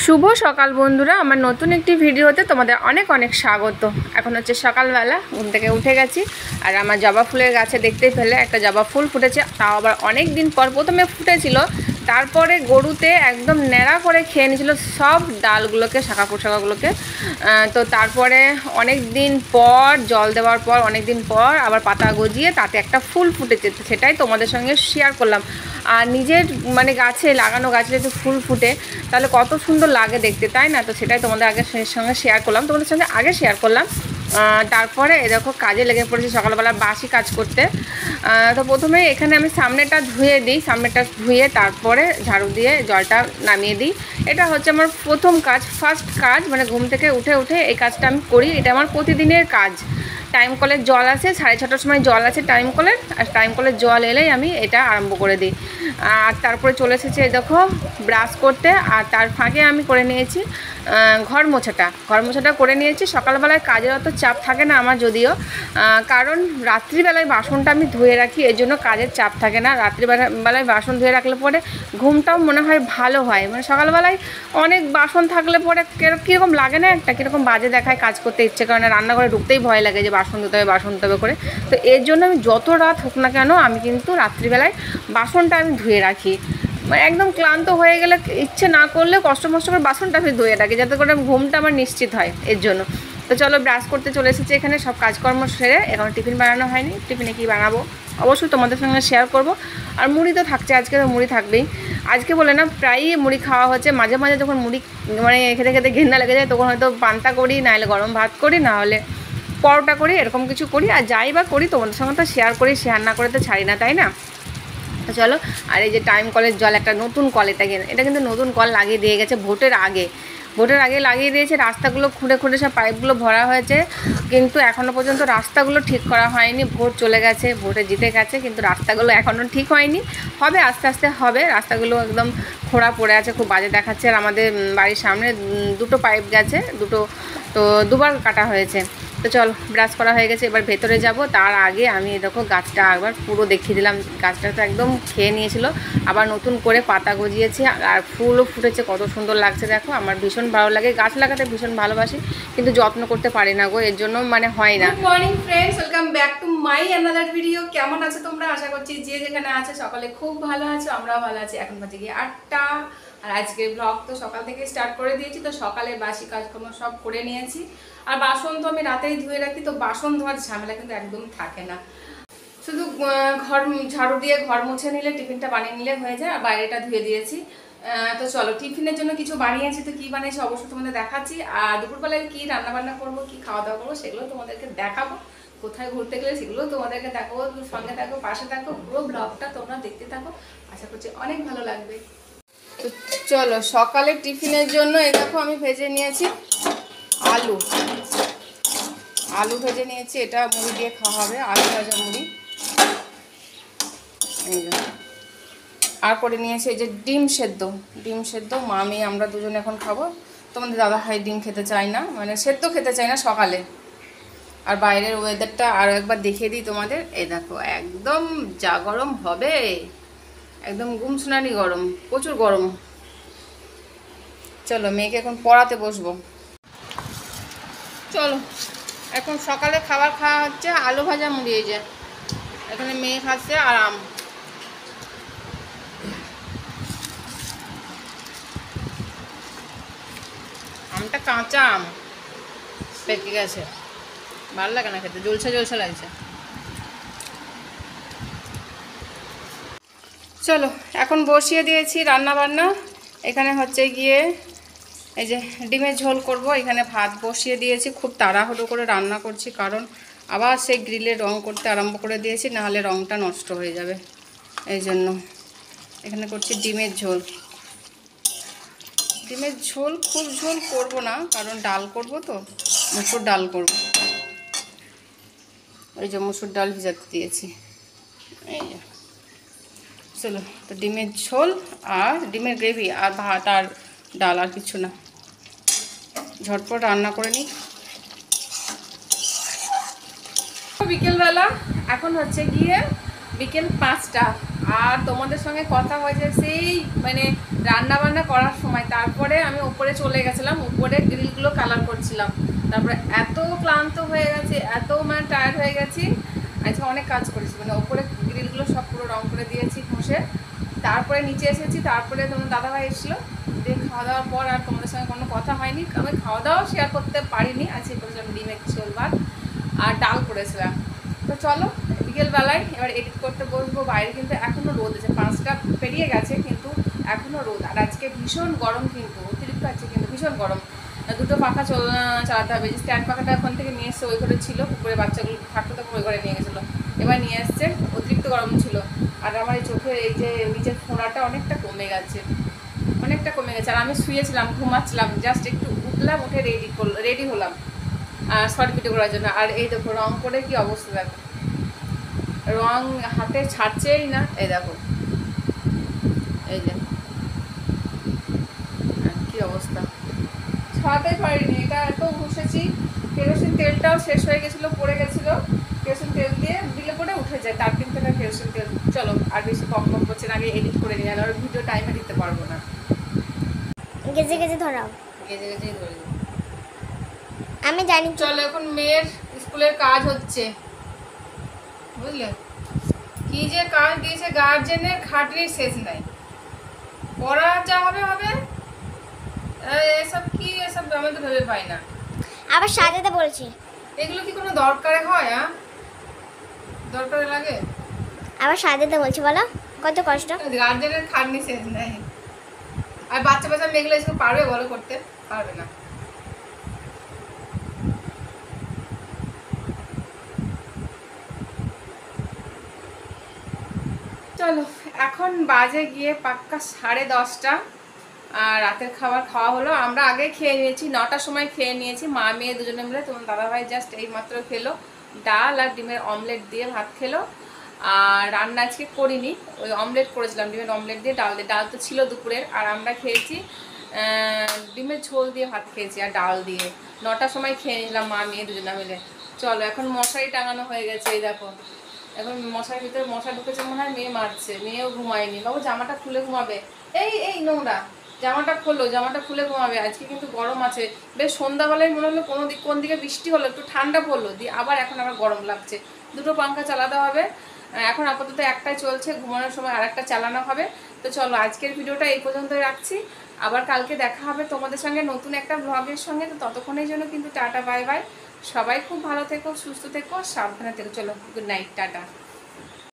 শুভ সকাল বন্ধুরা, আমার নতুন একটি ভিডিওতে তোমাদের অনেক অনেক স্বাগত। এখন হচ্ছে সকালবেলা, ঘুম থেকে উঠে গেছি। আর আমার জবা ফুলের গাছে দেখতেই পেলে একটা জবা ফুল ফুটেছে, তাও আবার অনেক দিন পর। প্রথমে ফুটেছিল, তারপরে গরুতে একদম ন্যাড়া করে খেয়ে নিয়েছিল সব ডালগুলোকে, শাখা পোশাকাগুলোকে। তো তারপরে অনেক দিন পর জল দেওয়ার পর, অনেক দিন পর আবার পাতা গজিয়ে তাতে একটা ফুল ফুটেছে। সেটাই তোমাদের সঙ্গে শেয়ার করলাম। আর নিজের মানে গাছে লাগানো গাছে যদি ফুল ফুটে তাহলে কত সুন্দর লাগে দেখতে, তাই না? তো সেটাই তোমাদের সঙ্গে শেয়ার করলাম, তোমাদের সঙ্গে আগে শেয়ার করলাম। তারপরে দেখো কাজে লেগে পড়েছি সকালবেলা বাসি কাজ করতে। তো প্রথমে এখানে আমি সামনেটা ধুয়ে দিই, সামনেটা ধুয়ে তারপরে ঝাড়ু দিয়ে জলটা নামিয়ে দিই। এটা হচ্ছে আমার প্রথম কাজ, ফার্স্ট কাজ। মানে ঘুম থেকে উঠে এই কাজটা আমি করি, এটা আমার প্রতিদিনের কাজ। টাইম কলের জল আছে, 6:30টার সময় জল আছে টাইম কলের, আর টাইম কলের জল এলেই আমি এটা আরম্ভ করে দিই। আর তারপরে চলে এসেছে দেখো ব্রাশ করতে। আর তার ফাঁকে আমি করে নিয়েছি ঘর মোছাটা করে নিয়েছি। সকালবেলায় কাজের অত চাপ থাকে না আমার, যদিও কারণ রাত্রিবেলায় বাসনটা আমি ধুয়ে রাখি, এর জন্য কাজের চাপ থাকে না। রাত্রিবেলায় বাসন ধুয়ে রাখলে পরে ঘুমটাও মনে হয় ভালো হয়। মানে সকালবেলায় অনেক বাসন থাকলে পরে কীরকম লাগে না, একটা কীরকম বাজে দেখায়, কাজ করতে ইচ্ছে করে না, রান্নাঘরে ঢুকতেই ভয় লাগে যে বাসন ধুতে হবে করে। তো এর জন্য আমি যত রাত হোক না কেন আমি কিন্তু রাত্রিবেলায় বাসনটা আমি ধুয়ে রাখি। মানে একদম ক্লান্ত হয়ে গেলে ইচ্ছে না করলে কষ্ট করে বাসনটা আমি ধুয়ে রাখি, যাতে করে ঘুমটা আমার নিশ্চিত হয়, এর জন্য। তো চলো ব্রাশ করতে চলে এসেছি, এখানে সব কাজকর্ম সেরে। এখন টিফিন বানানো হয়নি, টিফিনে কী বানাবো অবশ্যই তোমাদের সঙ্গে শেয়ার করব। আর মুড়ি তো থাকছে, আজকে তো মুড়ি থাকবেই। আজকে বলে না, প্রায়ই মুড়ি খাওয়া হচ্ছে। মাঝে মাঝে যখন মুড়ি মানে খেতে ঘেন্না লেগে যায়, তখন হয়তো পান্তা করি, নাহলে গরম ভাত করি, নাহলে পরোটা করি, এরকম কিছু করি। আর যাই বা করি তোমাদের সঙ্গে তো শেয়ার করি, শেয়ার না করে তো ছাড়ি না, তাই না? চলো। আর এই যে টাইম কলের জল, একটা নতুন কল, এটা কিন্তু নতুন কল লাগিয়ে দিয়ে গেছে ভোটের আগে লাগিয়ে দিয়েছে। রাস্তাগুলো খুঁড়ে সব পাইপগুলো ভরা হয়েছে, কিন্তু এখনও পর্যন্ত রাস্তাগুলো ঠিক করা হয়নি। ভোট চলে গেছে, ভোটে জিতে গেছে, কিন্তু রাস্তাগুলো এখনও ঠিক হয়নি। হবে, আস্তে আস্তে হবে। রাস্তাগুলো একদম খোঁড়া পড়ে আছে, খুব বাজে দেখাচ্ছে। আর আমাদের বাড়ির সামনে দুটো পাইপ গেছে, তো দুবার কাটা হয়েছে। তো চল, ব্রাশ করা হয়ে গেছে, এবার ভেতরে যাব। তার আগে আমি দেখো গাছটা একবার পুরো দেখিয়ে দিলাম। গাছটা তো একদম খেয়ে নিয়েছিল, আবার নতুন করে পাতা গজিয়েছে আর ফুলও ফুটেছে, কত সুন্দর লাগছে দেখো। আমার ভীষণ ভালো লাগে, গাছ লাগাতে ভীষণ ভালোবাসি, কিন্তু যত্ন করতে পারি না গো, এর জন্য মানে হয় না। Good morning friends, welcome back to my another video. কেমন আছো তোমরা? আশা করছি যে যেখানে আছে সকালে খুব ভালো আছো, আমরাও ভালো আছি। এখন বাজে গিয়ে 8টা। আর আজকে ব্লগ তো সকাল থেকে স্টার্ট করে দিয়েছি। তো সকালে বাসি কাজকর্ম সব করে নিয়েছি। আর বাসন তো আমি রাতেই ধুয়ে রাখি, তো বাসন ধোয়ার ঝামেলা কিন্তু একদম থাকে না। শুধু ঘর ঝাড়ু দিয়ে ঘর মুছে নিলে, টিফিনটা বানিয়ে নিলে হয়ে যায়। আর বাইরেটা ধুয়ে দিয়েছি। তো চলো, টিফিনের জন্য কিছু বানিয়েছি। তো কী বানিয়েছি অবশ্যই তোমাদের দেখাচ্ছি। আর দুপুরবেলায় কী রান্নাবান্না করবো, কী খাওয়া দাওয়া করবো, সেগুলো তোমাদেরকে দেখাবো। কোথায় ঘুরতে গেলে সেগুলো তোমাদেরকে দেখাবো। সঙ্গে থাকো, পাশে থাকো, পুরো ব্লগটা তোমরা দেখতে থাকো, আশা করছি অনেক ভালো লাগবে। তো চলো, সকালে টিফিনের জন্য এই দেখো আমি ভেজে নিয়েছি আলু ভেজে নিয়েছি। এটা মুড়ি দিয়ে খাওয়া হবে, আলু ভাজা মুড়ি। এই যে আর করে নিয়েছি এই যে ডিম সেদ্ধ মামি আমরা দুজন এখন খাবো। তোমাদের দাদা ভাই ডিম খেতে চায় না, মানে সেদ্ধ খেতে চায় না সকালে। আর বাইরের ওয়েদারটা আরও একবার দেখিয়ে দিই তোমাদের। এই দেখো একদম যা গরম হবে, একদম গুমসুনানি গরম, প্রচুর গরম। চলো, মেয়েকে এখন পড়াতে বসবো। চলো, এখন সকালে খাবার খাওয়া হচ্ছে আলু ভাজা মুড়ি। এই যে এখানে মেয়ে খাচ্ছে আর আমটা কাঁচা আম, পেকে গেছে, ভালো লাগে না খেতে, জলসা লাগছে। চলো, এখন বসিয়ে দিয়েছি রান্না বান্না। এখানে হচ্ছে গিয়ে এই যে ডিমের ঝোল করব। এখানে ভাত বসিয়ে দিয়েছি, খুব তাড়াহুড়ো করে রান্না করছি, কারণ আবার সেই গ্রিলে রং করতে আরম্ভ করে দিয়েছি, নাহলে রংটা নষ্ট হয়ে যাবে। এই জন্য এখানে করছি ডিমের ঝোল। খুব ঝোল করব না, কারণ ডাল করব, তো মুসুর ডাল করব। ওই যে মুসুর ডাল ভিজাতে দিয়েছি। এই যে চলো, তো ডিমের ঝোল আর ডিমের গ্রেভি আর ভাত আর ডাল, আর কিছু না। ঝটপট রান্না করে নিই। বিকেলবেলা, এখন হচ্ছে গিয়ে বিকেল 5টা। আর তোমাদের সঙ্গে কথা হয়েছে সেই মানে রান্না বান্না করার সময়। তারপরে আমি উপরে চলে গেছিলাম, উপরে গ্রিলগুলো কালার করছিলাম। তারপরে এত ক্লান্ত হয়ে গেছে, এত মানে টায়ার্ড হয়ে গেছি। আজকে অনেক কাজ করেছি, মানে উপরে গ্রিলগুলো সব পুরো রং করে দিয়েছি ঘষে। তারপরে নিচে এসেছি, তারপরে তোমার দাদাভাই এসেছিলো, দিয়ে খাওয়া দাওয়ার পর আর তোমাদের সঙ্গে কোনো কথা হয়নি। আমি খাওয়া দাওয়াও শেয়ার করতে পারিনি। আজকে করেছিলাম ডিমের ঝোল ভাত আর ডাল করেছিলাম। তো চলো বিকেলবেলায় এবার এডিট করতে বসবো। বাইরে কিন্তু এখনও রোদ আছে, 5টা পেরিয়ে গেছে কিন্তু এখনও রোদ। আর আজকে ভীষণ গরম, কিন্তু অতিরিক্ত আছে, কিন্তু ভীষণ গরম। দুটো পাখা চালাতে হবে। যে স্ট্যান্ড পাখাটা ওখান থেকে নিয়ে এসছে, ওই ঘরে ছিল, পুকুরে বাচ্চাগুলো থাকতো তখন ওই ঘরে নিয়ে গেছিলো, এবার নিয়ে এসছে। অতিরিক্ত গরম ছিল। আর আমার এই চোখের এই যে নিচের ফোঁড়াটা অনেকটা কমে গেছে, অনেকটা কমে গেছে। আর আমি শুয়েছিলাম, ঘুমাচ্ছিলাম, জাস্ট একটু উঠলাম, উঠে রেডি হলাম শর্ট ভিডিও করার জন্য। আর এই দেখো রং করে কি অবস্থা, দেখো রং হাতে ছাড়ছেই না। এই দেখো, এই যে কি অবস্থা, ছাড়াতেই পারিনি। এটা এত ঘষেছি, কেরোসিন তেলটাও শেষ হয়ে গেছিলো, পড়ে গেছিলো। কেরোসিন তেল দিয়ে দিলে পরে উঠে যায়, তার কিন্তু এটা কেরোসিন তেল। চলো আর বেশি কম করছে না, আগে এডিট করে নিয়ে আর ভিডিও টাইমে দিতে পারবো না। গেজে গেজে ধরাও, গেজে গেজেই ধরে দিই। আমি জানি। চলো এখন মেয়ের স্কুলের কাজ হচ্ছে, বুঝলে কি যে কাজ দিয়েছে গার্জেনের, খাটনির শেষ নাই। পড়া যা হবে হবে, এসব কি, এসব আমি তো ভেবে পাই না। আবার সাজাতে বলছি। এগুলো কি কোনো দরকারে হয়? দরকারে লাগে? আবার সাজাতে বলছি, বলো কত কষ্ট। গার্জেনের খাটনি শেষ নাই। আর বাচ্চা বাচ্চা মেয়েগুলো এসব পারবে বলো করতে? পারবে না। চলো এখন বাজে গিয়ে পাক্কা 10:30। আর রাতের খাবার খাওয়া হলো, আমরা আগে খেয়ে নিয়েছি, 9টার সময় খেয়ে নিয়েছি, মা মেয়ে দুজনে মিলে। তোমার দাদাভাই জাস্ট এই মাত্র খেলো, ডাল আর ডিমের অমলেট দিয়ে ভাত খেলো। আর রান্না আজকে করিনি, ওই অমলেট করেছিলাম, ডিমের অমলেট দিয়ে ডাল দিয়ে। ডাল তো ছিল দুপুরের। আর আমরা খেয়েছি ডিমের ঝোল দিয়ে ভাত খেয়েছি আর ডাল দিয়ে। 9টার সময় খেয়ে নিলাম মা মেয়ে দুজনে মিলে। চলো এখন মশারি টাঙানো হয়ে গেছে, এই দেখো এখন মশারির ভিতরে মশা ঢুকেছে, মনে হয় মেয়ে মারছে। মেয়েও ঘুমায়নি, বাবু জামাটা খুলে ঘুমাবে। এই নোংরা জামাটা খোলো, জামাটা খুলে ঘুমাবে। আজকে কিন্তু গরম আছে, বেশ সন্ধ্যাবেলায় মনে হলো কোন দিকে বৃষ্টি হলো, একটু ঠান্ডা পড়লো, দিয়ে আবার এখন আবার গরম লাগছে। দুটো পাঙ্খা চালাতে হবে। এখন আপাতত একটাই চলছে, ঘুমানোর সময় আর একটা চালানো হবে। তো চলো আজকের ভিডিওটা এই পর্যন্তই রাখছি। আবার কালকে দেখা হবে তোমাদের সঙ্গে নতুন একটা ব্লগের সঙ্গে। তো ততক্ষণের জন্য কিন্তু টাটা বাই বাই। সবাই খুব ভালো থেকো, সুস্থ থেকো, সাবধানে থেকো। চলো গুড নাইট, টাটা।